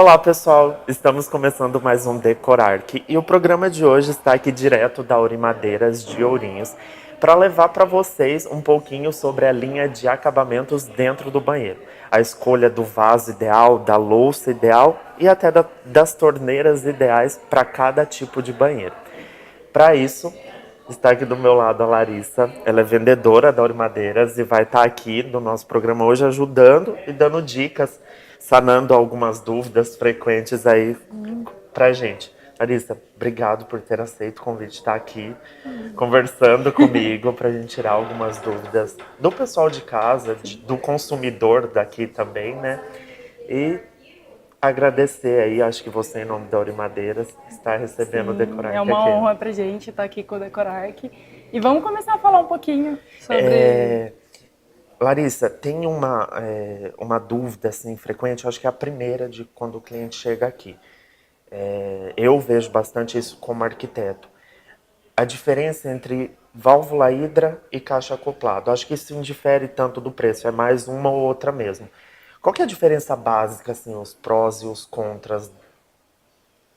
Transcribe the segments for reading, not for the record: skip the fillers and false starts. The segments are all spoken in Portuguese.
Olá pessoal, estamos começando mais um Decorarque e o programa de hoje está aqui direto da Madeiras de Ourinhos para levar para vocês um pouquinho sobre a linha de acabamentos dentro do banheiro. A escolha do vaso ideal, da louça ideal e até das torneiras ideais para cada tipo de banheiro. Para isso, está aqui do meu lado a Larissa, ela é vendedora da Madeiras e vai estar aqui no nosso programa hoje ajudando e dando dicas, sanando algumas dúvidas frequentes aí pra gente. Larissa, obrigado por ter aceito o convite de estar aqui conversando comigo pra gente tirar algumas dúvidas do pessoal de casa, do consumidor daqui também, né? E agradecer aí, acho que você, em nome da Madeiras, está recebendo o Sim, é Decorarque uma aqui. honra pra gente estar aqui com o Decorarque. E vamos começar a falar um pouquinho sobre... Larissa, tem uma dúvida assim, frequente, eu acho que é a primeira de quando o cliente chega aqui. Eu vejo bastante isso como arquiteto. A diferença entre válvula hidra e caixa acoplado. Acho que isso indifere tanto do preço, é mais uma ou outra mesmo. Qual que é a diferença básica, assim, os prós e os contras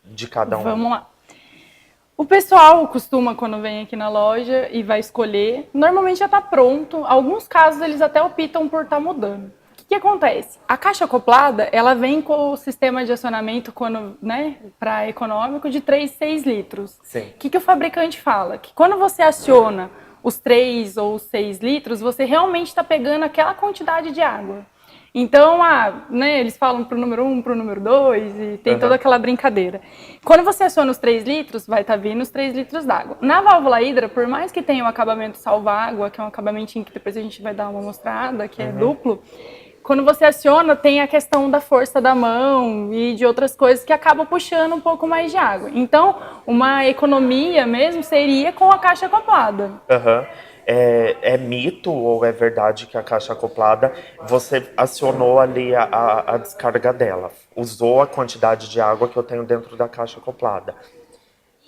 de cada um? Vamos lá. O pessoal costuma, quando vem aqui na loja e vai escolher, normalmente já está pronto. Alguns casos eles até optam por estar mudando. O que acontece? A caixa acoplada, ela vem com o sistema de acionamento para econômico de 3, 6 litros. Sim. O que o fabricante fala? Que quando você aciona os 3 ou 6 litros, você realmente está pegando aquela quantidade de água. Então, eles falam para o número 1, para o número 2 e tem toda aquela brincadeira. Quando você aciona os 3 litros, vai estar vindo os 3 litros d'água. Na válvula hidra, por mais que tenha o acabamento salva-água, que é um acabamentinho que depois a gente vai dar uma mostrada, que é duplo, quando você aciona, tem a questão da força da mão e de outras coisas que acabam puxando um pouco mais de água. Então, uma economia mesmo seria com a caixa acoplada. Aham. É mito ou é verdade que a caixa acoplada, você acionou ali a descarga dela, usou a quantidade de água que eu tenho dentro da caixa acoplada.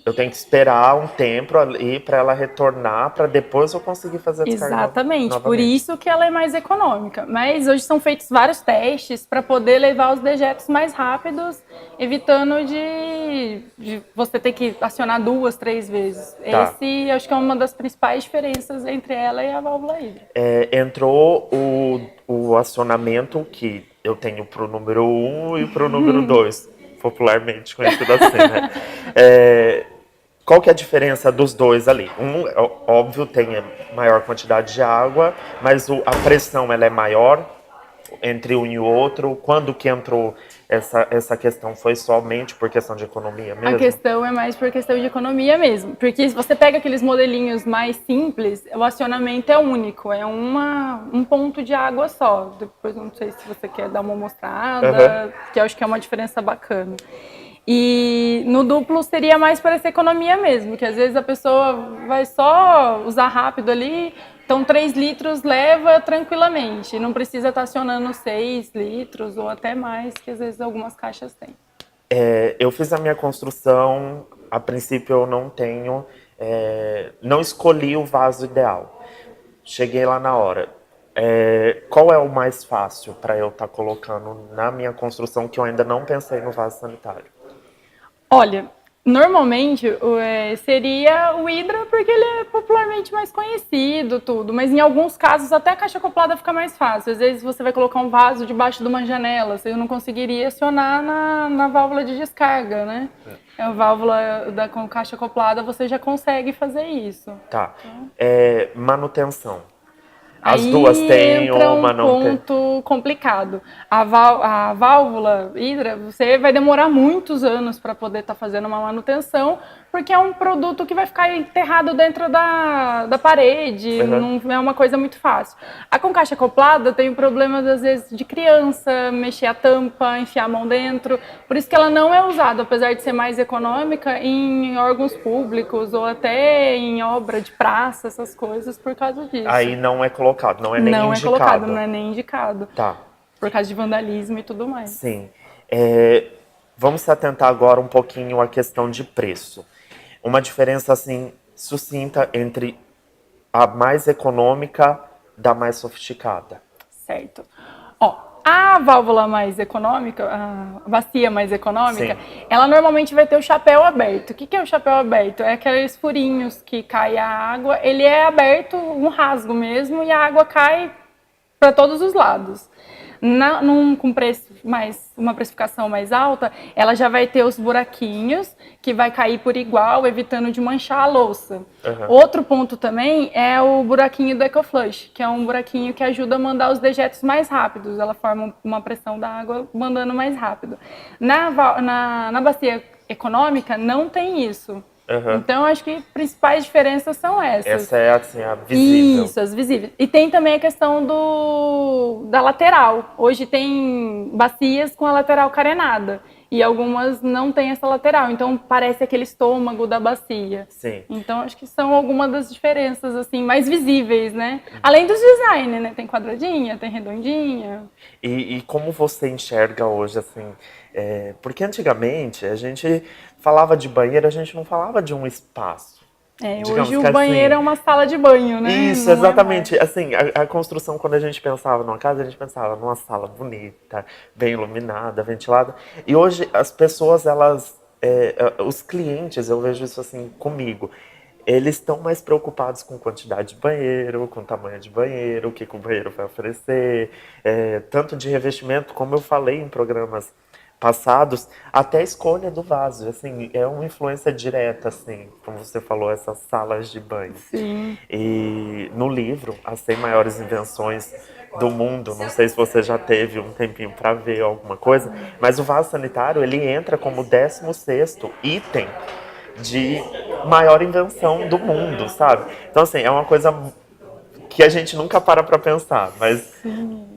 Eu tenho que esperar um tempo ali para ela retornar, para depois eu conseguir fazer a descarga Exatamente, por novamente. isso que ela é mais econômica. Mas hoje são feitos vários testes para poder levar os dejetos mais rápidos, evitando de você ter que acionar 2, 3 vezes. Tá. Esse acho que é uma das principais diferenças entre ela e a válvula hidra. Entrou o acionamento que eu tenho para o número 1 e para o número 2, popularmente conhecido assim, né? Qual que é a diferença dos dois ali? Um, óbvio, tem maior quantidade de água, mas a pressão ela é maior entre um e o outro. Quando que entrou essa questão? Foi somente por questão de economia A mesmo? questão é mais por questão de economia mesmo. Porque se você pega aqueles modelinhos mais simples, o acionamento é único, é um ponto de água só. Depois não sei se você quer dar uma mostrada, que eu acho que é uma diferença bacana. E no duplo seria mais para essa economia mesmo, que às vezes a pessoa vai só usar rápido ali, então 3 litros leva tranquilamente, não precisa estar acionando 6 litros ou até mais, que às vezes algumas caixas têm. Eu fiz a minha construção, a princípio eu não tenho, não escolhi o vaso ideal. Cheguei lá na hora. Qual é o mais fácil para eu estar colocando na minha construção que eu ainda não pensei no vaso sanitário? Olha, normalmente seria o hidra porque ele é popularmente mais conhecido, tudo. Mas em alguns casos até a caixa acoplada fica mais fácil. Às vezes você vai colocar um vaso debaixo de uma janela, você não conseguiria acionar na válvula de descarga, né? A válvula com caixa acoplada você já consegue fazer isso. Tá. Manutenção. As duas Aí têm entra um uma, não tem. ponto complicado. A válvula hidra, você vai demorar muitos anos para poder estar fazendo uma manutenção, porque é um produto que vai ficar enterrado dentro da parede, não é uma coisa muito fácil. A com caixa acoplada tem problemas, às vezes, de criança, mexer a tampa, enfiar a mão dentro, por isso que ela não é usada, apesar de ser mais econômica, em órgãos públicos ou até em obra de praça, essas coisas, por causa disso. Aí não é colocado, não é nem Não é indicado. colocado, não é nem indicado. Tá. Por causa de vandalismo e tudo mais. Sim. Vamos se atentar agora um pouquinho à questão de preço. Uma diferença assim sucinta entre a mais econômica da mais sofisticada. Certo. Ó, A válvula mais econômica, a bacia mais econômica, Sim. ela normalmente vai ter o chapéu aberto. O que é o chapéu aberto? É aqueles furinhos que cai a água, ele é aberto, um rasgo mesmo, e a água cai para todos os lados. Com preço uma precificação mais alta, ela já vai ter os buraquinhos que vai cair por igual, evitando de manchar a louça. Uhum. Outro ponto também é o buraquinho do EcoFlush, que é um buraquinho que ajuda a mandar os dejetos mais rápidos. Ela forma uma pressão da água mandando mais rápido. Na bacia econômica não tem isso. Uhum. Então, acho que as principais diferenças são essas. Essa é assim, a visível. Isso, as visíveis. E tem também a questão da lateral. Hoje tem bacias com a lateral carenada. E algumas não têm essa lateral. Então, parece aquele estômago da bacia. Sim. Então, acho que são algumas das diferenças, assim, mais visíveis, né? Além dos design, né? Tem quadradinha, tem redondinha. E como você enxerga hoje, assim... porque antigamente a gente falava de banheiro, a gente não falava de um espaço. Hoje o banheiro é uma sala de banho, né? Isso, não exatamente. Assim, a construção, quando a gente pensava numa casa, a gente pensava numa sala bonita, bem iluminada, ventilada. E hoje as pessoas, os clientes, eu vejo isso assim comigo, eles estão mais preocupados com quantidade de banheiro, com tamanho de banheiro, o que o banheiro vai oferecer, tanto de revestimento, como eu falei em programas passados, até a escolha do vaso, assim, é uma influência direta, assim, como você falou, essas salas de banho. Sim. E no livro, As 100 Maiores Invenções do Mundo, não sei se você já teve um tempinho para ver alguma coisa, mas o vaso sanitário, ele entra como 16º item de maior invenção do mundo, sabe? Então, assim, é uma coisa que a gente nunca para pensar, mas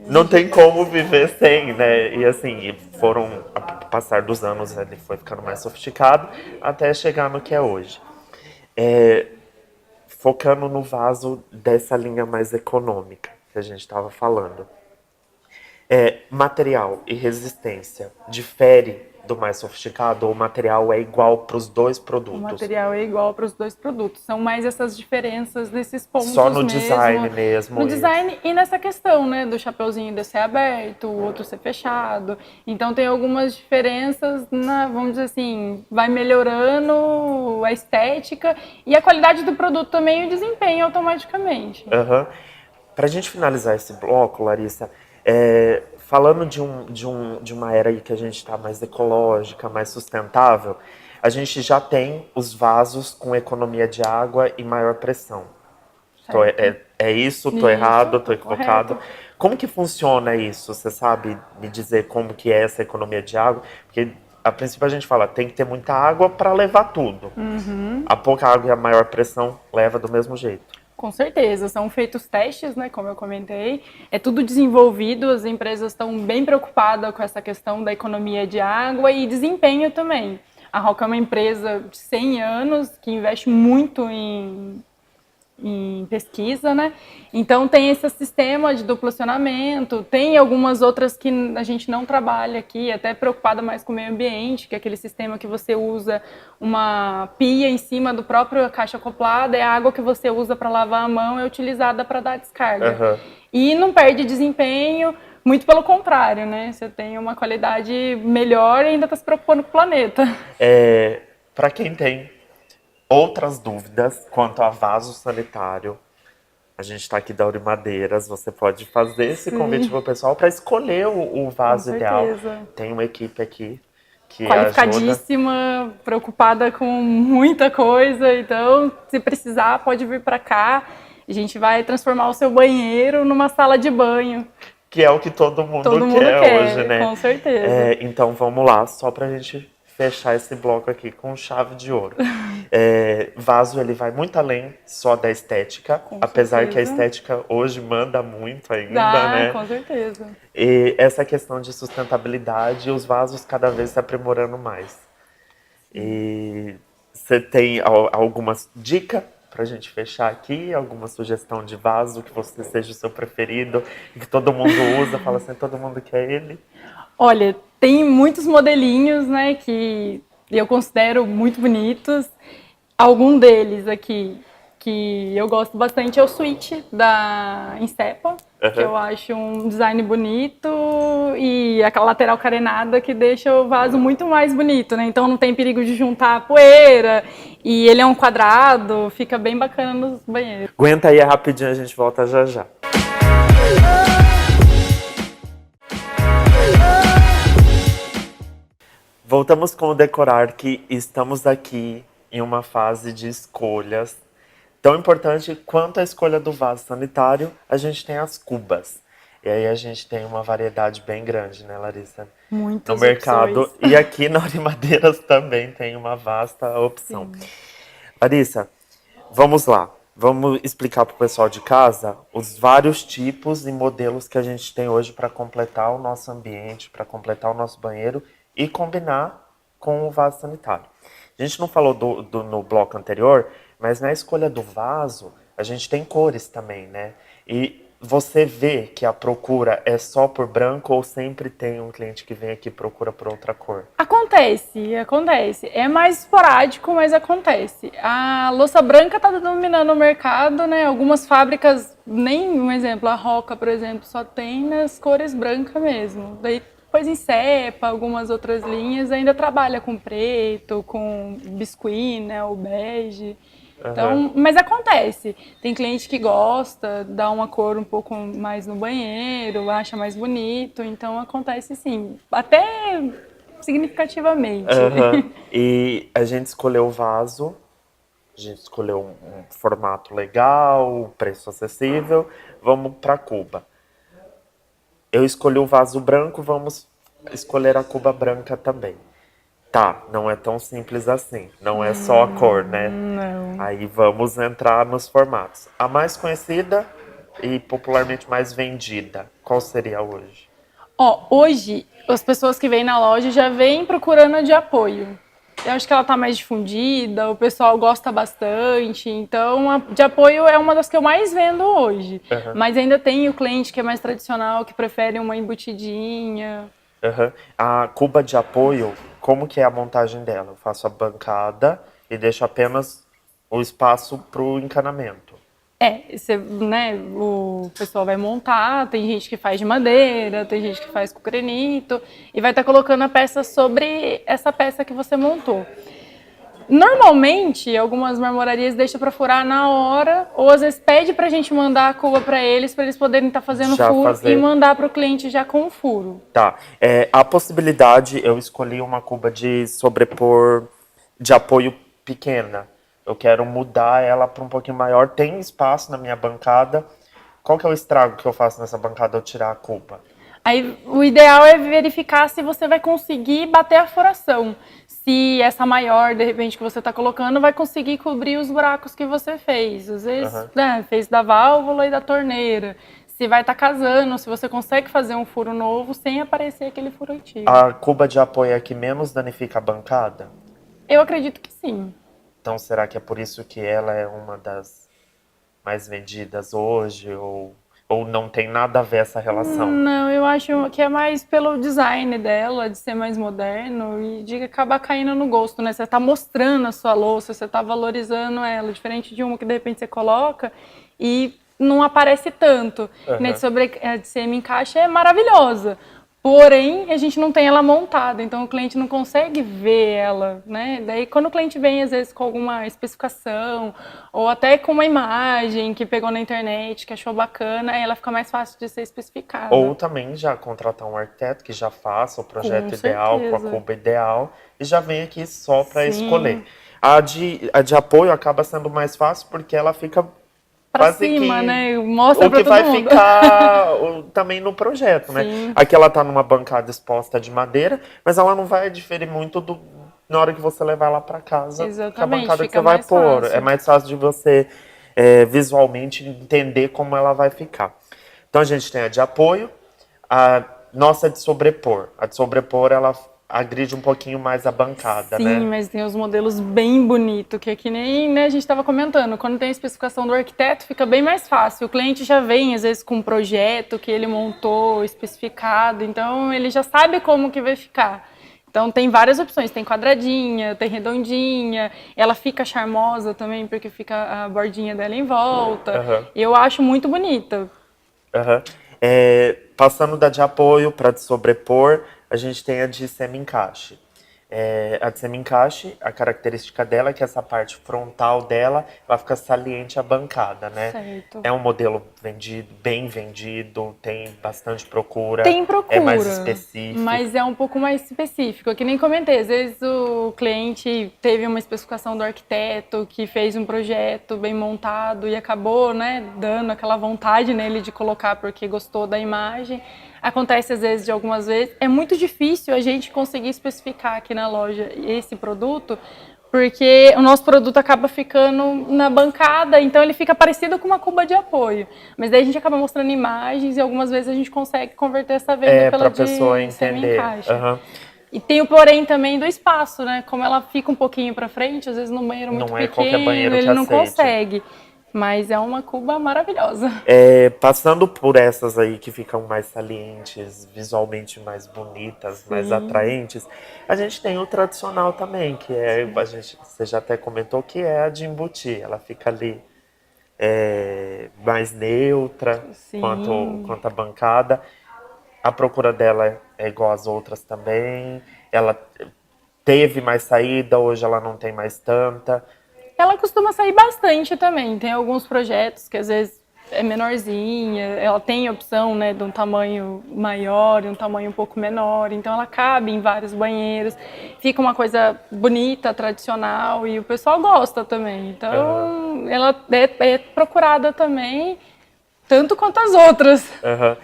não tem como viver sem, né? E assim, ao passar dos anos, ele foi ficando mais sofisticado até chegar no que é hoje. Focando no vaso dessa linha mais econômica que a gente estava falando. Material e resistência difere do mais sofisticado ou o material é igual para os dois produtos? O material é igual para os dois produtos. São mais essas diferenças nesses pontos Só no mesmo. design mesmo. No design e nessa questão, né? Do chapeuzinho de ser aberto, o outro ser fechado. Então tem algumas diferenças, vamos dizer assim, vai melhorando a estética e a qualidade do produto também e o desempenho automaticamente. Uhum. Para a gente finalizar esse bloco, Larissa, falando de uma era aí que a gente está mais ecológica, mais sustentável, a gente já tem os vasos com economia de água e maior pressão. É isso? Estou errado? Estou equivocado? Correto. Como que funciona isso? Você sabe me dizer como que é essa economia de água? Porque a princípio a gente fala, tem que ter muita água para levar tudo. Uhum. A pouca água e a maior pressão leva do mesmo jeito. Com certeza, são feitos testes, né, como eu comentei, é tudo desenvolvido, as empresas estão bem preocupadas com essa questão da economia de água e desempenho também. A Roca é uma empresa de 100 anos que investe muito em pesquisa, né? Então tem esse sistema de duplacionamento, tem algumas outras que a gente não trabalha aqui, até preocupada mais com o meio ambiente, que é aquele sistema que você usa uma pia em cima do próprio caixa acoplada, é a água que você usa para lavar a mão é utilizada para dar descarga. Uhum. E não perde desempenho, muito pelo contrário, né? Você tem uma qualidade melhor e ainda está se preocupando com o planeta. Para quem tem outras dúvidas quanto a vaso sanitário, a gente está aqui da Urimadeiras, você pode fazer esse convite para o pessoal para escolher o vaso ideal. Tem uma equipe aqui que qualificadíssima, ajuda. Preocupada com muita coisa, então se precisar pode vir para cá, a gente vai transformar o seu banheiro numa sala de banho. Que é o que todo mundo quer hoje, né? Com certeza. Então vamos lá, só para a gente fechar esse bloco aqui com chave de ouro. Vaso, ele vai muito além só da estética, apesar que a estética hoje manda muito ainda, né? Com certeza. E essa questão de sustentabilidade, os vasos cada vez se aprimorando mais. E você tem alguma dica pra gente fechar aqui? Alguma sugestão de vaso que você seja o seu preferido e que todo mundo usa, fala assim, todo mundo quer ele? Olha, tem muitos modelinhos, né, que eu considero muito bonitos. Algum deles aqui que eu gosto bastante é o switch da Insepa, que eu Aham. acho um design bonito e aquela lateral carenada que deixa o vaso muito mais bonito, né? Então não tem perigo de juntar poeira e ele é um quadrado, fica bem bacana nos banheiros. Aguenta aí rapidinho, a gente volta já já. Voltamos com o Decorar, que estamos aqui em uma fase de escolhas. Tão importante quanto a escolha do vaso sanitário, a gente tem as cubas. E aí a gente tem uma variedade bem grande, né, Larissa? No Muitas mercado. opções. E aqui na Orimadeiras também tem uma vasta opção. Sim. Larissa, vamos lá. Vamos explicar para o pessoal de casa os vários tipos e modelos que a gente tem hoje para completar o nosso ambiente, para completar o nosso banheiro e combinar com o vaso sanitário. A gente não falou no bloco anterior, mas na escolha do vaso, a gente tem cores também, né? E você vê que a procura é só por branco ou sempre tem um cliente que vem aqui e procura por outra cor? Acontece. É mais esporádico, mas acontece. A louça branca está dominando o mercado, né? Algumas fábricas, nem um exemplo, a Roca, por exemplo, só tem nas cores brancas mesmo. Daí depois em Cepa, algumas outras linhas ainda trabalha com preto, com biscuit, né? O bege. Então, mas acontece. Tem cliente que gosta, dá uma cor um pouco mais no banheiro, acha mais bonito. Então acontece sim. Até significativamente. Aham. E a gente escolheu o vaso, a gente escolheu um formato legal, um preço acessível. Vamos para a cuba. Eu escolhi o vaso branco, vamos escolher a cuba branca também. Tá, não é tão simples assim. Não é só a cor, né? Não. Aí vamos entrar nos formatos. A mais conhecida e popularmente mais vendida, qual seria hoje? Ó, hoje as pessoas que vêm na loja já vêm procurando a de apoio. Eu acho que ela tá mais difundida, o pessoal gosta bastante, então a de apoio é uma das que eu mais vendo hoje. Aham. Mas ainda tem o cliente que é mais tradicional, que prefere uma embutidinha. Aham. A cuba de apoio, como que é a montagem dela? Eu faço a bancada e deixo apenas o espaço pro encanamento. Você, né, o pessoal vai montar, tem gente que faz de madeira, tem gente que faz com granito, e vai estar colocando a peça sobre essa peça que você montou. Normalmente, algumas marmorarias deixam para furar na hora, ou às vezes pede para a gente mandar a cuba para eles poderem estar fazendo Já furo fazer. e mandar para o cliente já com o furo. Tá. A possibilidade, eu escolhi uma cuba de sobrepor de apoio pequena. Eu quero mudar ela para um pouquinho maior. Tem espaço na minha bancada. Qual que é o estrago que eu faço nessa bancada ao tirar a cuba? Aí o ideal é verificar se você vai conseguir bater a furação. Se essa maior, de repente, que você está colocando, vai conseguir cobrir os buracos que você fez. Às vezes, Aham. né, fez da válvula e da torneira. Se vai estar casando, se você consegue fazer um furo novo sem aparecer aquele furo antigo. A cuba de apoio é a que menos danifica a bancada? Eu acredito que sim. Então será que é por isso que ela é uma das mais vendidas hoje? Ou não tem nada a ver essa relação? Não, eu acho que é mais pelo design dela, de ser mais moderno e de acabar caindo no gosto, né? Você tá mostrando a sua louça, você tá valorizando ela, diferente de uma que de repente você coloca e não aparece tanto. Né? De semi-encaixe é maravilhosa, porém a gente não tem ela montada, então o cliente não consegue ver ela, né? Daí quando o cliente vem às vezes com alguma especificação ou até com uma imagem que pegou na internet, que achou bacana, aí ela fica mais fácil de ser especificada. Ou também já contratar um arquiteto que já faça o projeto Com ideal, com a certeza. cuba ideal, e já vem aqui só para Sim. escolher. A de apoio acaba sendo mais fácil porque ela fica Pra quase cima, que né? Mostra o pra que todo vai mundo. ficar também no projeto, né? Sim. Aqui ela tá numa bancada exposta de madeira, mas ela não vai diferir muito na hora que você levar lá para casa. Que a Exatamente, bancada que fica você vai mais pôr. fácil. É mais fácil de você visualmente entender como ela vai ficar. Então a gente tem a de apoio, a nossa de sobrepor. A de sobrepor, ela agride um pouquinho mais a bancada, Sim, né? mas tem os modelos bem bonitos, que é que nem, né, a gente estava comentando. Quando tem a especificação do arquiteto, fica bem mais fácil. O cliente já vem, às vezes, com um projeto que ele montou, especificado. Então, ele já sabe como que vai ficar. Então tem várias opções, tem quadradinha, tem redondinha, ela fica charmosa também porque fica a bordinha dela em volta. Aham. Eu acho muito bonita. Aham. Passando da de apoio para de sobrepor, a gente tem a de semi-encaixe. A de semi-encaixe, a característica dela é que essa parte frontal dela, ela fica saliente à bancada, né? Certo. É um modelo vendido, bem vendido, tem bastante procura, Tem é mais procura, específico. mas é um pouco mais específico. É que nem comentei, às vezes o cliente teve uma especificação do arquiteto que fez um projeto bem montado e acabou, né, dando aquela vontade nele de colocar porque gostou da imagem. Acontece às vezes, de algumas vezes. É muito difícil a gente conseguir especificar aqui na loja esse produto, porque o nosso produto acaba ficando na bancada, então ele fica parecido com uma cuba de apoio. Mas daí a gente acaba mostrando imagens e algumas vezes a gente consegue converter essa venda Para pela a pessoa de entender. semi-encaixe. Aham. E tem o porém também do espaço, né? Como ela fica um pouquinho para frente, às vezes num banheiro muito Não é qualquer pequeno, banheiro que ele não aceite. consegue. Mas é uma cuba maravilhosa. Passando por essas aí que ficam mais salientes, visualmente mais bonitas, mais Sim, atraentes, a gente tem o tradicional também, que é, você já até comentou, que é a de embutir. Ela fica ali mais neutra sim. quanto a bancada. A procura dela é igual às outras também. Ela teve mais saída, hoje ela não tem mais tanta. Ela costuma sair bastante também. Tem alguns projetos que às vezes é menorzinha, ela tem opção, né, de um tamanho maior e um tamanho um pouco menor, então ela cabe em vários banheiros, fica uma coisa bonita, tradicional e o pessoal gosta também. Aham, Então ela é procurada também, tanto quanto as outras. aham.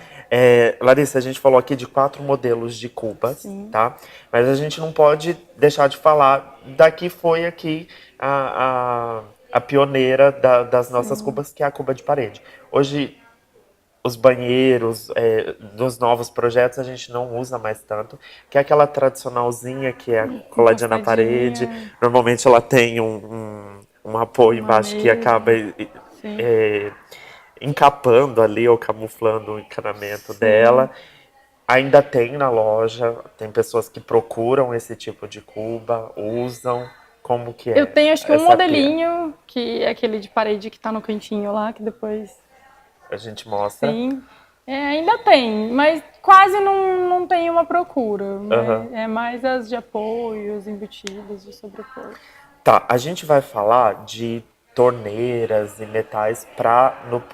Larissa, a gente falou aqui de 4 modelos de cubas, Sim. tá? Mas a gente não pode deixar de falar da que foi aqui a pioneira das nossas Sim. cubas, que é a cuba de parede. Hoje, os banheiros dos novos projetos a gente não usa mais tanto, que é aquela tradicionalzinha que é coladinha na parede. Encostadinha, Normalmente ela tem um apoio uma embaixo que mesa. acaba Sim. é, encapando ali ou camuflando o encanamento Sim. dela. Ainda tem na loja, tem pessoas que procuram esse tipo de cuba, usam. Como que Eu é? tenho acho que um Essa aqui modelinho, que é aquele de parede que tá no cantinho lá, que depois. a gente mostra. Sim. Ainda tem, mas quase não tem uma procura. Aham. É mais as de apoio, as embutidas, de sobrepor. Tá, a gente vai falar de torneiras e metais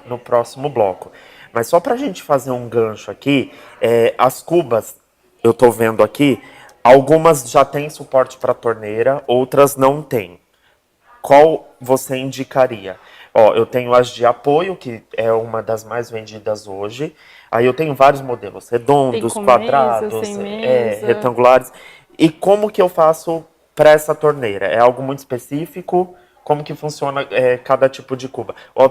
no próximo bloco. Mas só para a gente fazer um gancho aqui, as cubas, eu tô vendo aqui, algumas já têm suporte para torneira, outras não têm. Qual você indicaria? Ó, eu tenho as de apoio, que é uma das mais vendidas hoje. Aí eu tenho vários modelos, Tem redondos, com mesa, sem quadrados, mesa. retangulares. E como que eu faço para essa torneira? É algo muito específico? Como que funciona cada tipo de cuba? Ó,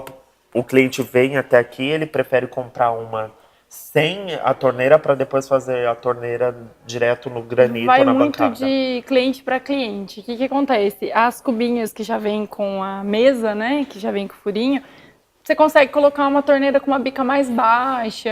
o cliente vem até aqui, ele prefere comprar uma sem a torneira para depois fazer a torneira direto no granito Vai ou na muito bancada. de cliente para cliente. O que acontece? As cubinhas que já vêm com a mesa, né, que já vem com o furinho, você consegue colocar uma torneira com uma bica mais baixa.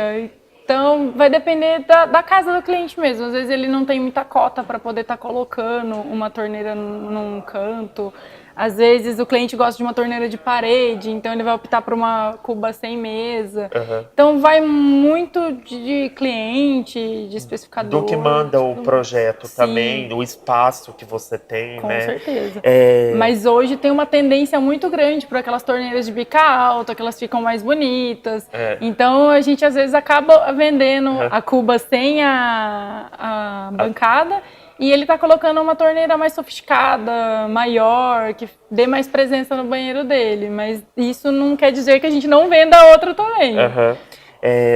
Então, vai depender da casa do cliente mesmo. Às vezes ele não tem muita cota para poder estar colocando uma torneira num canto. Às vezes o cliente gosta de uma torneira de parede, então ele vai optar por uma cuba sem mesa. Aham. Então, vai muito de cliente, de Do que especificador, manda de o tudo mais. projeto Sim, também, o espaço que você tem, com né? certeza. É, Mas hoje tem uma tendência muito grande para aquelas torneiras de bica alta, que elas ficam mais bonitas. é, Então a gente às vezes acaba vendendo aham. a cuba sem a A- bancada e ele tá colocando uma torneira mais sofisticada, maior, que dê mais presença no banheiro dele. Mas isso não quer dizer que a gente não venda outra também. aham.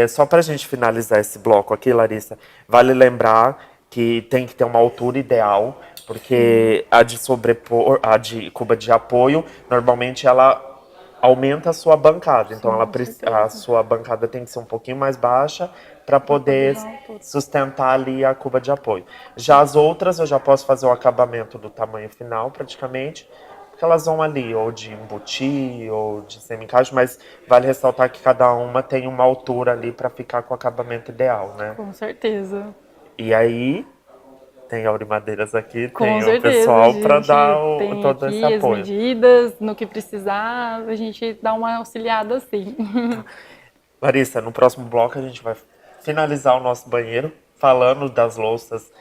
Só para a gente finalizar esse bloco aqui, Larissa, vale lembrar que tem que ter uma altura ideal, Sim, porque a de sobrepor, a de cuba de apoio, normalmente ela aumenta a sua bancada. Então sim, com a certeza. sua bancada tem que ser um pouquinho mais baixa para Para poder poder dar altura. sustentar ali a cuba de apoio. Já as outras eu já posso fazer o acabamento do tamanho final praticamente, porque elas vão ali ou de embutir ou de semi-encaixe, mas vale ressaltar que cada uma tem uma altura ali para ficar com o acabamento ideal, né? Com certeza. E aí tem a Aurimadeiras aqui, Com tem o certeza, pessoal a para gente dar tem todo esse aqui as apoio. medidas, no que precisar, a gente dá uma auxiliada assim. Larissa, no próximo bloco a gente vai finalizar o nosso banheiro falando das louças,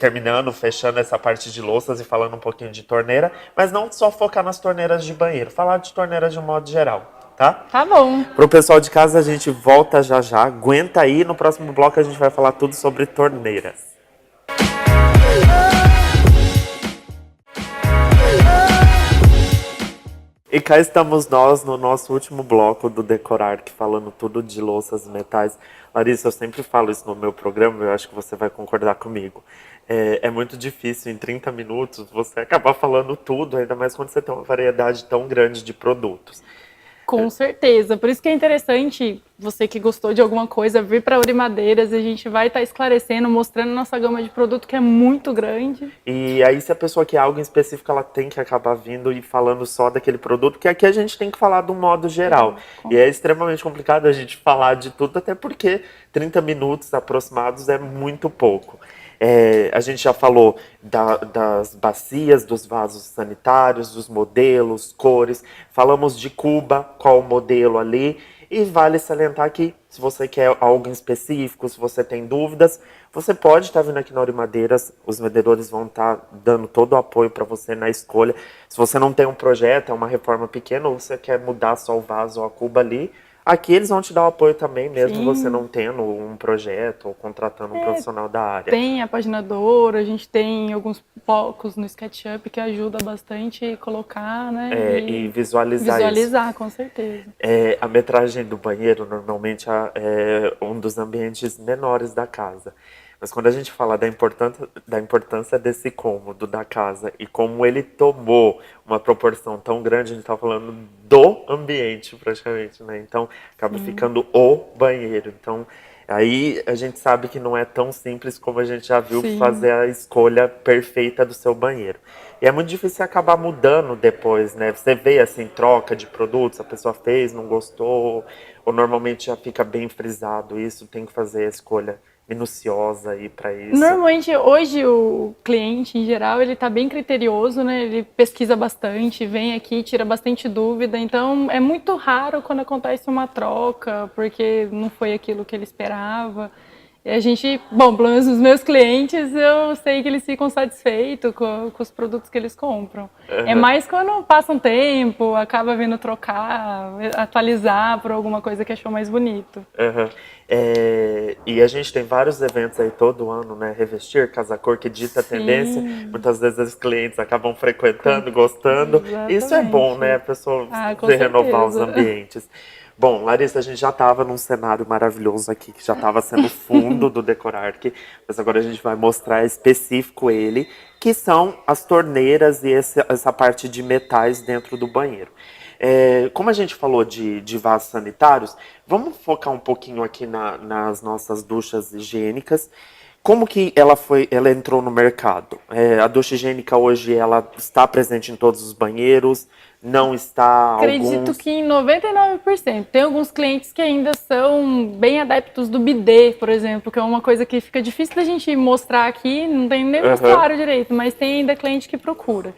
terminando, fechando essa parte de louças e falando um pouquinho de torneira, mas não só focar nas torneiras de banheiro, falar de torneiras de um modo geral, tá? Tá bom. Pro pessoal de casa a gente volta já já, aguenta aí, no próximo bloco a gente vai falar tudo sobre torneiras. E cá estamos nós no nosso último bloco do Decorarc, falando tudo de louças e metais. Larissa, eu sempre falo isso no meu programa, eu acho que você vai concordar comigo. É muito difícil em 30 minutos você acabar falando tudo, ainda mais quando você tem uma variedade tão grande de produtos. Com certeza. Por isso que é interessante, você que gostou de alguma coisa, vir para a Aurimadeiras. A gente vai estar esclarecendo, mostrando nossa gama de produto, que é muito grande. E aí, se a pessoa quer algo em específico, ela tem que acabar vindo e falando só daquele produto, porque aqui a gente tem que falar de um modo geral. E é extremamente complicado a gente falar de tudo, até porque 30 minutos aproximados é muito pouco. A gente já falou das bacias, dos vasos sanitários, dos modelos, cores. Falamos de Cuba, qual o modelo ali. E vale salientar que, se você quer algo em específico, se você tem dúvidas, você pode estar vindo aqui na Aurimadeiras. Os vendedores vão estar dando todo o apoio para você na escolha. Se você não tem um projeto, é uma reforma pequena, ou você quer mudar só o vaso ou a cuba ali, aqui eles vão te dar o apoio também, mesmo Sim. você não tendo um projeto ou contratando um profissional da área. Tem a paginadora, a gente tem alguns focos no SketchUp que ajuda bastante a colocar, né? E visualizar Visualizar, com certeza. A metragem do banheiro normalmente é um dos ambientes menores da casa. Mas quando a gente fala da importância desse cômodo da casa e como ele tomou uma proporção tão grande, a gente está falando do ambiente praticamente, né? Então acaba ficando o banheiro. Então aí a gente sabe que não é tão simples como a gente já viu fazer a escolha perfeita do seu banheiro. E é muito difícil acabar mudando depois, né? Você vê assim, troca de produtos, a pessoa fez, não gostou, ou normalmente já fica bem frisado isso, tem que fazer a escolha minuciosa aí para isso. Normalmente, hoje, o cliente, em geral, ele tá bem criterioso, né? Ele pesquisa bastante, vem aqui, tira bastante dúvida. Então, é muito raro quando acontece uma troca, porque não foi aquilo que ele esperava. E a gente, bom, pelo menos os meus clientes, eu sei que eles ficam satisfeitos com os produtos que eles compram. É mais quando passa um tempo, acaba vindo trocar, atualizar por alguma coisa que achou mais bonito. E a gente tem vários eventos aí todo ano, né? Revestir, Casa Cor, que dita a tendência. Muitas vezes os clientes acabam frequentando, gostando. Exatamente. Isso é bom, né? A pessoa com renovar os certeza. ambientes. Bom, Larissa, a gente já estava num cenário maravilhoso aqui, que já estava sendo fundo do Decorarc, mas agora a gente vai mostrar específico ele, que são as torneiras e essa parte de metais dentro do banheiro. Como a gente falou de vasos sanitários, vamos focar um pouquinho aqui nas nossas duchas higiênicas. Como que ela entrou no mercado? A ducha higiênica hoje ela está presente em todos os banheiros? Não está? Acredito que em 99%. Tem alguns clientes que ainda são bem adeptos do bidê, por exemplo, que é uma coisa que fica difícil da gente mostrar aqui, não tem nem claro direito, mas tem ainda cliente que procura.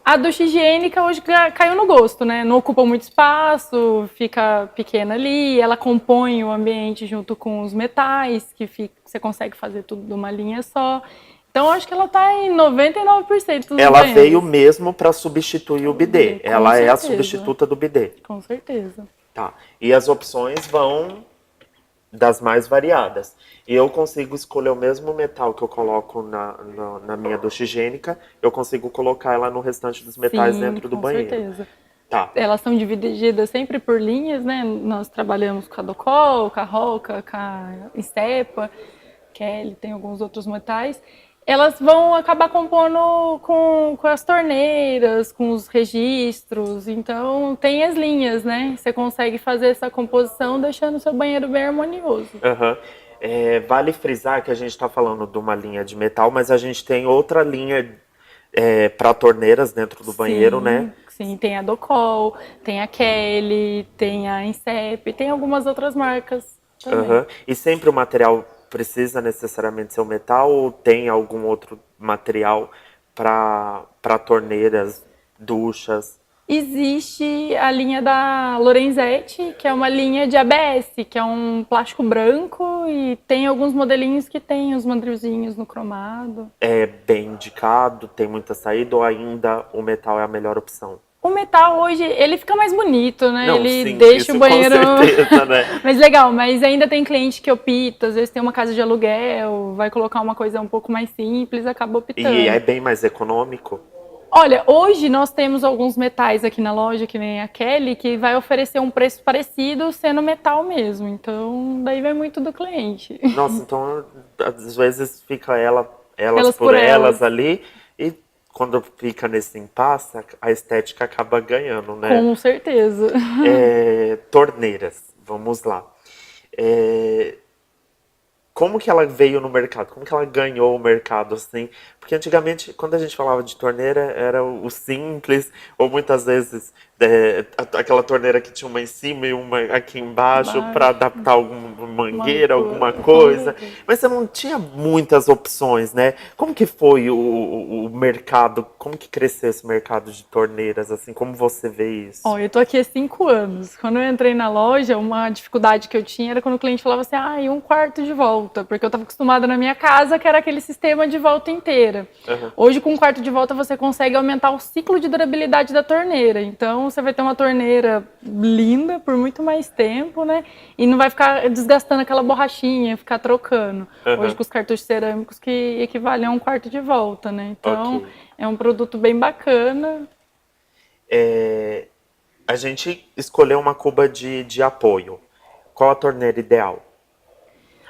A ducha higiênica hoje caiu no gosto, né? Não ocupa muito espaço, fica pequena ali, ela compõe o ambiente junto com os metais, que você consegue fazer tudo de uma linha só. Então, acho que ela está em 99% dos Ela banheiros. veio mesmo para substituir o bidê. Ela é a substituta do bidê. Com certeza. Tá. E as opções vão das mais variadas. E eu consigo escolher o mesmo metal que eu coloco na minha ducha higiênica, eu consigo colocar ela no restante dos metais dentro do banheiro. Com certeza. Tá. Elas são divididas sempre por linhas, né? Nós trabalhamos com a Docol, com a Roca, com a Insepa, Kelly, tem alguns outros metais. Elas vão acabar compondo com as torneiras, com os registros. Então, tem as linhas, né? Você consegue fazer essa composição deixando o seu banheiro bem harmonioso. Vale frisar que a gente está falando de uma linha de metal, mas a gente tem outra linha para torneiras dentro do banheiro, né? Sim, tem a Docol, tem a Kelly, tem a Incep, tem algumas outras marcas também. E sempre o material precisa necessariamente ser o metal ou tem algum outro material para torneiras, duchas? Existe a linha da Lorenzetti, que é uma linha de ABS, que é um plástico branco e tem alguns modelinhos que tem os mandrilzinhos no cromado. É bem indicado, tem muita saída ou ainda o metal é a melhor opção? O metal hoje, ele fica mais bonito, né? Não, Ele sim, deixa isso o banheiro com certeza, né? mais legal, mas ainda tem cliente que opta, às vezes tem uma casa de aluguel, vai colocar uma coisa um pouco mais simples, acaba E é optando. bem mais econômico? Olha, hoje nós temos alguns metais aqui na loja, que nem a Kelly, que vai oferecer um preço parecido sendo metal mesmo. Então, daí vai muito do cliente. Nossa, então às vezes fica elas Elas por por elas. elas ali e quando fica nesse impasse, a estética acaba ganhando, né? Com certeza. Torneiras, vamos lá. É, como que ela veio no mercado? Como que ela ganhou o mercado, assim? Porque antigamente, quando a gente falava de torneira, era o simples, ou muitas vezes aquela torneira que tinha uma em cima e uma aqui embaixo para Baixo, adaptar alguma uma mangueira, alguma com coisa. certeza. Mas você não tinha muitas opções, né? Como que foi o mercado? Como que cresceu esse mercado de torneiras, assim? Como você vê Ó, isso? eu tô aqui há 5 anos. Quando eu entrei na loja, uma dificuldade que eu tinha era quando o cliente falava assim, e um quarto de volta, porque eu estava acostumada na minha casa, que era aquele sistema de volta inteira. Aham. Hoje, com um quarto de volta, você consegue aumentar o ciclo de durabilidade da torneira. Então, você vai ter uma torneira linda por muito mais tempo, né? E não vai ficar desgastando aquela borrachinha, ficar trocando. Hoje, Aham. com os cartuchos cerâmicos que equivalem a um quarto de volta, né? Então, Ok. é um produto bem bacana. É, a gente escolheu uma cuba de apoio. Qual a torneira ideal?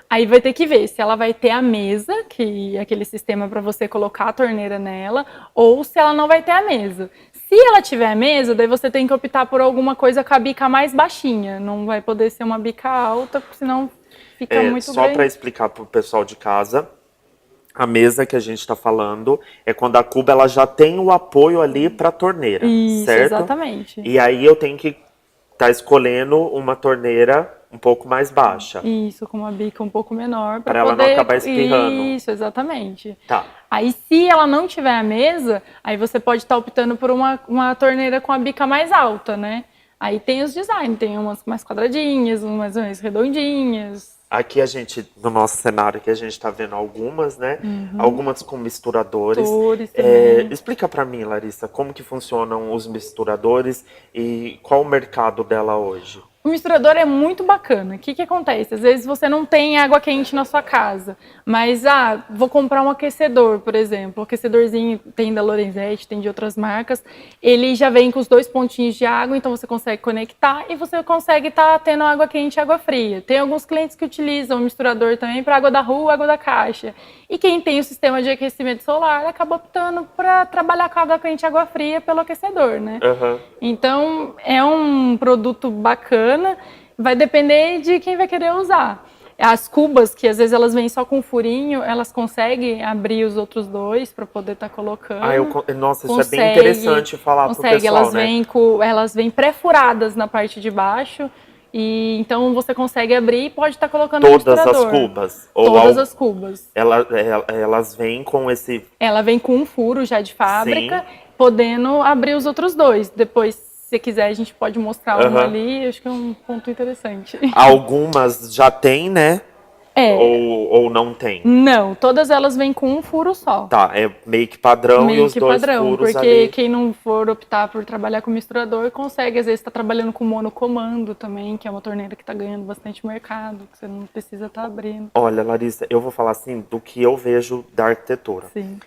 Aí vai ter que ver se ela vai ter a mesa, que é aquele sistema para você colocar a torneira nela, ou se ela não vai ter a mesa. Se ela tiver a mesa, daí você tem que optar por alguma coisa com a bica mais baixinha. Não vai poder ser uma bica alta, porque senão fica muito Só para grande. explicar para o pessoal de casa, a mesa que a gente está falando é quando a cuba ela já tem o apoio ali para a torneira, Isso, certo? exatamente. E aí eu tenho que estar escolhendo uma torneira um pouco mais baixa, Isso, com uma bica um pouco menor para para ela não poder. acabar espirrando. Isso, exatamente. Tá. Aí, se ela não tiver a mesa, aí você pode estar optando por uma torneira com a bica mais alta, né? Aí tem os designs, tem umas mais quadradinhas, umas mais redondinhas. Aqui a gente, no nosso cenário aqui, a gente está vendo algumas, né? Algumas com misturadores. Cores também. Explica para mim, Larissa, como que funcionam os misturadores e qual o mercado dela hoje? O misturador é muito bacana. O que acontece? Às vezes você não tem água quente na sua casa, mas vou comprar um aquecedor, por exemplo. O aquecedorzinho tem da Lorenzetti, tem de outras marcas. Ele já vem com os 2 pontinhos de água, então você consegue conectar e você consegue estar tendo água quente e água fria. Tem alguns clientes que utilizam o misturador também para água da rua, água da caixa. E quem tem o sistema de aquecimento solar acaba optando para trabalhar com água quente e água fria pelo aquecedor, né? Aham. Então, é um produto bacana, vai depender de quem vai querer usar. As cubas, que às vezes elas vêm só com um furinho, elas conseguem abrir os outros dois para poder estar colocando. Nossa, isso é bem Consegue, interessante falar pro consegue. pessoal, Elas né? vêm pré-furadas na parte de baixo. E então você consegue abrir e pode estar colocando no Todas as misturador. cubas? Ou Todas as cubas. elas vêm com esse. Ela vem com um furo já de Sim. fábrica, podendo abrir os outros dois. Depois, se quiser, a gente pode mostrar um Aham. ali. Acho que é um ponto interessante. Algumas já tem, né? É, Ou não tem? não, todas elas vêm com um furo só. Tá, é meio que padrão e Meio os que dois padrão, furos porque ali. quem não for optar por trabalhar com misturador consegue, às vezes, estar trabalhando com monocomando também, que é uma torneira que está ganhando bastante mercado, que você não precisa estar abrindo. Olha, Larissa, eu vou falar assim do que eu vejo da arquitetura. Sim.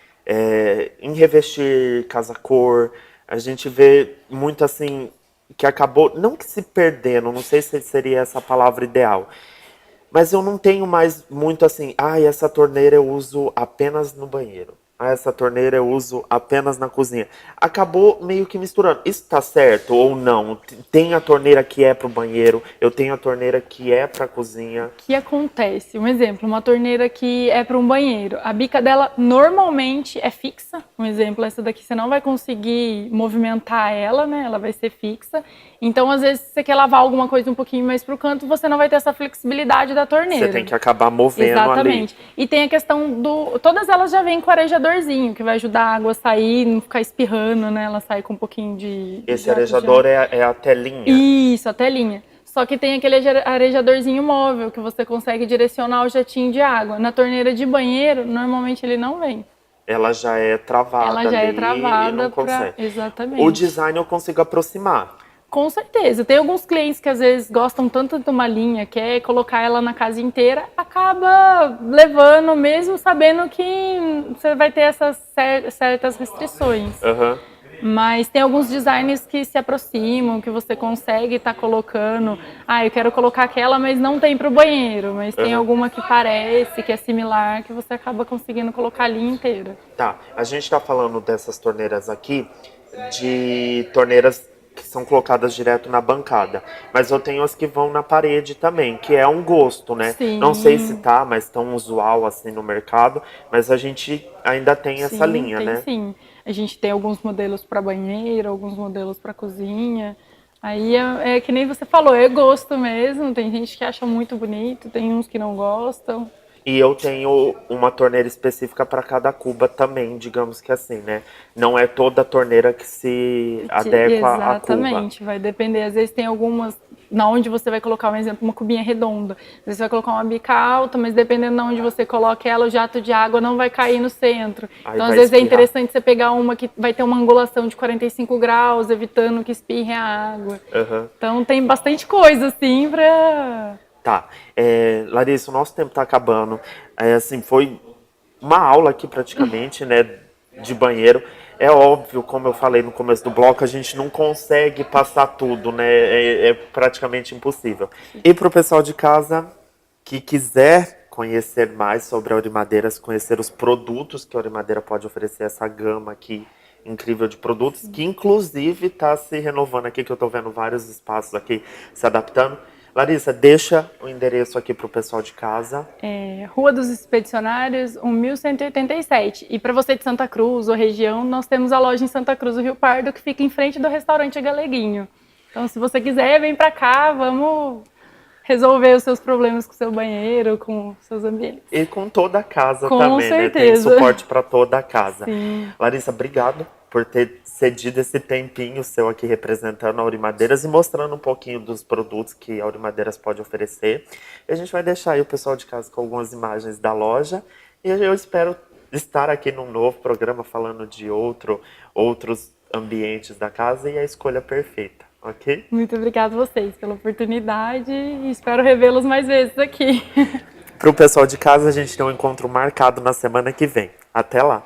Em revestir casa-cor, a gente vê muito assim, que acabou, não que se perdendo, não sei se seria essa a palavra ideal, mas eu não tenho mais muito assim, essa torneira eu uso apenas no banheiro. Ah, essa torneira eu uso apenas na cozinha. Acabou meio que misturando. Isso tá certo ou não? Tem a torneira que é pro banheiro, eu tenho a torneira que é pra cozinha. O que acontece? Um exemplo, uma torneira que é para um banheiro. A bica dela normalmente é fixa. Um exemplo, essa daqui você não vai conseguir movimentar ela, né? Ela vai ser fixa. Então, às vezes, se você quer lavar alguma coisa um pouquinho mais pro canto, você não vai ter essa flexibilidade da torneira. Você tem que acabar movendo ali. Exatamente. E tem a questão do... Todas elas já vêm com arejadorzinho, que vai ajudar a água a sair, não ficar espirrando, né? Ela sai com um pouquinho de... Esse arejador é a telinha. Isso, a telinha. Só que tem aquele arejadorzinho móvel, que você consegue direcionar o jatinho de água. Na torneira de banheiro, normalmente ele não vem. Ela já é travada. Ela já ali é travada e não consegue. Exatamente. O design eu consigo aproximar. Com certeza. Tem alguns clientes que às vezes gostam tanto de uma linha, quer colocar ela na casa inteira, acaba levando mesmo sabendo que você vai ter essas certas restrições. Uhum. Mas tem alguns designs que se aproximam, que você consegue estar colocando. Ah, eu quero colocar aquela, mas não tem para o banheiro. Mas tem alguma que parece, que é similar, que você acaba conseguindo colocar a linha inteira. Tá, a gente tá falando dessas torneiras aqui, de torneiras que são colocadas direto na bancada. Mas eu tenho as que vão na parede também, que é um gosto, né? Sim. Não sei se tá, mas tão usual assim no mercado. Mas a gente ainda tem essa linha, tem, né? Sim. A gente tem alguns modelos para banheiro, alguns modelos para cozinha. Aí é que nem você falou, é gosto mesmo. Tem gente que acha muito bonito, tem uns que não gostam. E eu tenho uma torneira específica para cada cuba também, digamos que assim, né? Não é toda torneira que se adequa à cuba. Exatamente, vai depender. Às vezes tem algumas, na onde você vai colocar, um exemplo, uma cubinha redonda. Às vezes você vai colocar uma bica alta, mas dependendo de onde você coloca ela, o jato de água não vai cair no centro. Aí então, vai às vezes é espirrar. interessante você pegar uma que vai ter uma angulação de 45 graus, evitando que espirre a água. Uhum. Então tem bastante coisa, assim, pra... Tá, Larissa, o nosso tempo tá acabando. Assim, foi uma aula aqui praticamente, né, de banheiro. É óbvio, como eu falei no começo do bloco, a gente não consegue passar tudo, né? É praticamente impossível. E pro pessoal de casa que quiser conhecer mais sobre a Aurimadeiras, conhecer os produtos que a Aurimadeira pode oferecer, essa gama aqui incrível de produtos, que inclusive está se renovando aqui, que eu estou vendo vários espaços aqui se adaptando. Larissa, deixa o endereço aqui para o pessoal de casa. Rua dos Expedicionários, 1187. E para você de Santa Cruz ou região, nós temos a loja em Santa Cruz do Rio Pardo, que fica em frente do restaurante Galeguinho. Então, se você quiser, vem para cá, vamos resolver os seus problemas com o seu banheiro, com seus ambientes. E com toda a casa com também, certeza. né? Tem suporte para toda a casa. Sim. Larissa, obrigado por ter cedido esse tempinho seu aqui representando a Aurimadeiras e mostrando um pouquinho dos produtos que a Aurimadeiras pode oferecer. E a gente vai deixar aí o pessoal de casa com algumas imagens da loja. E eu espero estar aqui num novo programa falando de outros ambientes da casa e a escolha perfeita, ok? Muito obrigada a vocês pela oportunidade e espero revê-los mais vezes aqui. Para o pessoal de casa, a gente tem um encontro marcado na semana que vem. Até lá!